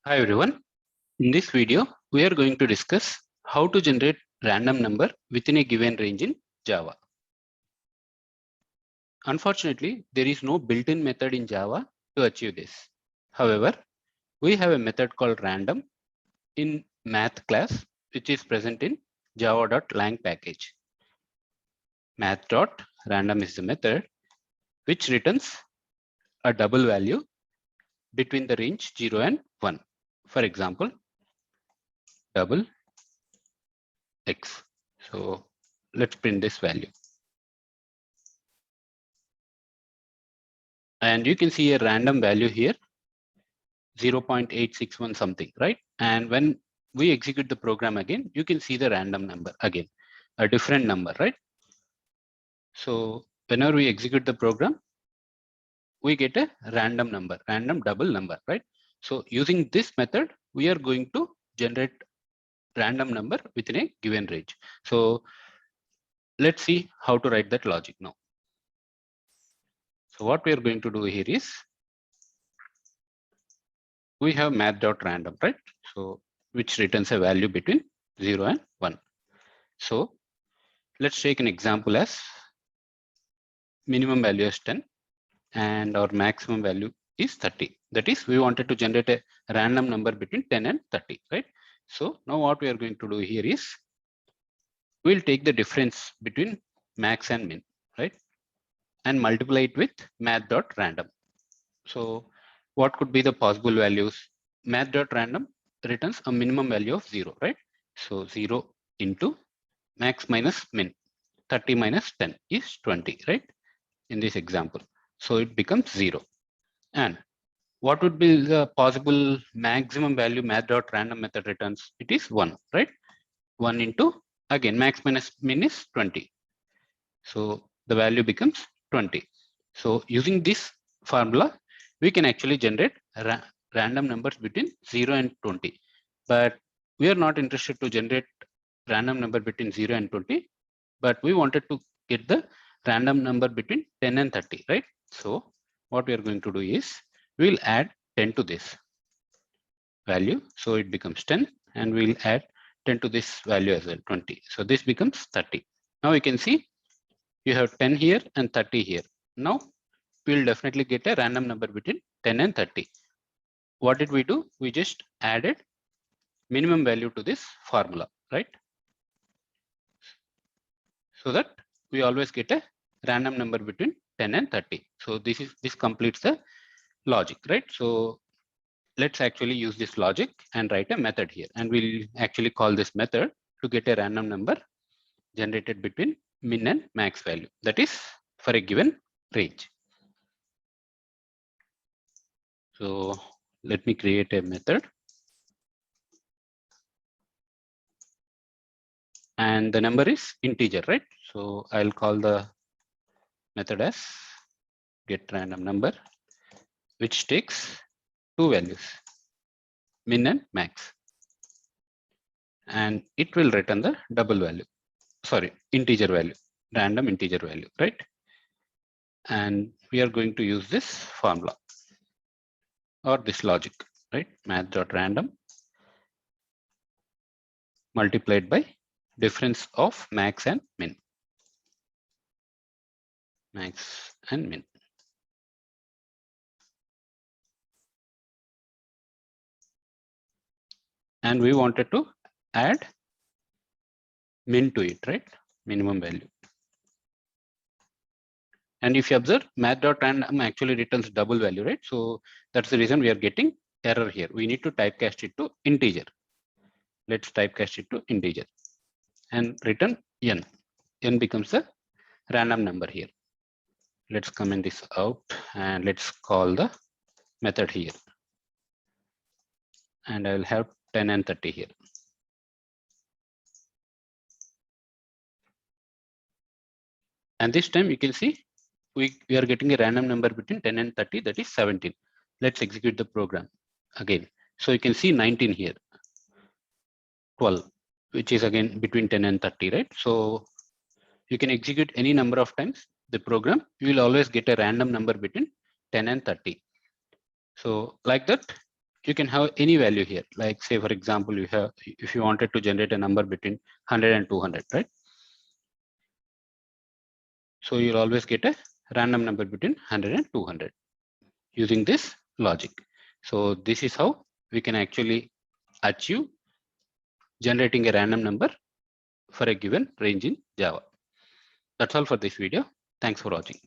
Hi everyone. In this video, we are going to discuss how to generate random number within a given range in Java. Unfortunately, there is no built-in method in Java to achieve this. However, we have a method called random in math class, which is present in java.lang package. Math.random is the method which returns a double value between the range 0 and 1. For example, double x. So let's print this value. And you can see a random value here, 0.861 something, right? And when we execute the program again, you can see the random number again, a different number, right? So whenever we execute the program, we get a random number, random double number, right? So using this method, we are going to generate random number within a given range. So let's see how to write that logic now. So what we are going to do here is we have math.random, right? So which returns a value between 0 and 1. So let's take an example as minimum value is 10 and our maximum value is 30. That is, we wanted to generate a random number between 10 and 30, right? So now what we are going to do here is we'll take the difference between max and min, right? And multiply it with math.random. So what could be the possible values? Math.random returns a minimum value of 0, right? So 0 into max minus min. 30 minus 10 is 20, right? In this example. So it becomes 0. And what would be the possible maximum value math.random method returns? It is 1, right? 1 into, again, max minus min is 20. So the value becomes 20. So using this formula, we can actually generate random numbers between 0 and 20. But we are not interested to generate random number between 0 and 20, but we wanted to get the random number between 10 and 30, right? So what we are going to do is we'll add 10 to this value. So it becomes 10 and we'll add 10 to this value as well, 20. So this becomes 30. Now you can see you have 10 here and 30 here. Now we'll definitely get a random number between 10 and 30. What did we do? We just added minimum value to this formula, right? So that we always get a random number between 10 and 30. So this completes the logic, right? So let's actually use this logic and write a method here. And we'll actually call this method to get a random number generated between min and max value. That is for a given range. So let me create a method. And the number is integer, right? So I'll call the method as get random number, which takes two values, min and max. And it will return the double value, sorry, integer value, random integer value, right? And we are going to use this formula or this logic, right? Math.random multiplied by difference of max and min. Max and min. And we wanted to add min to it, right? Minimum value. And if you observe, math.random actually returns double value, right? So that's the reason we are getting error here. We need to typecast it to integer. Let's typecast it to integer and return n. N becomes a random number here. Let's comment this out and let's call the method here. And I will have 10 and 30 here. And this time you can see we are getting a random number between 10 and 30, that is 17. Let's execute the program again. So you can see 19 here, 12, which is again between 10 and 30, right? So you can execute any number of times the program, you will always get a random number between 10 and 30. So like that, you can have any value here. Like say, for example, you have, if you wanted to generate a number between 100 and 200, right? So you'll always get a random number between 100 and 200 using this logic. So this is how we can actually achieve generating a random number for a given range in Java. That's all for this video. Thanks for watching.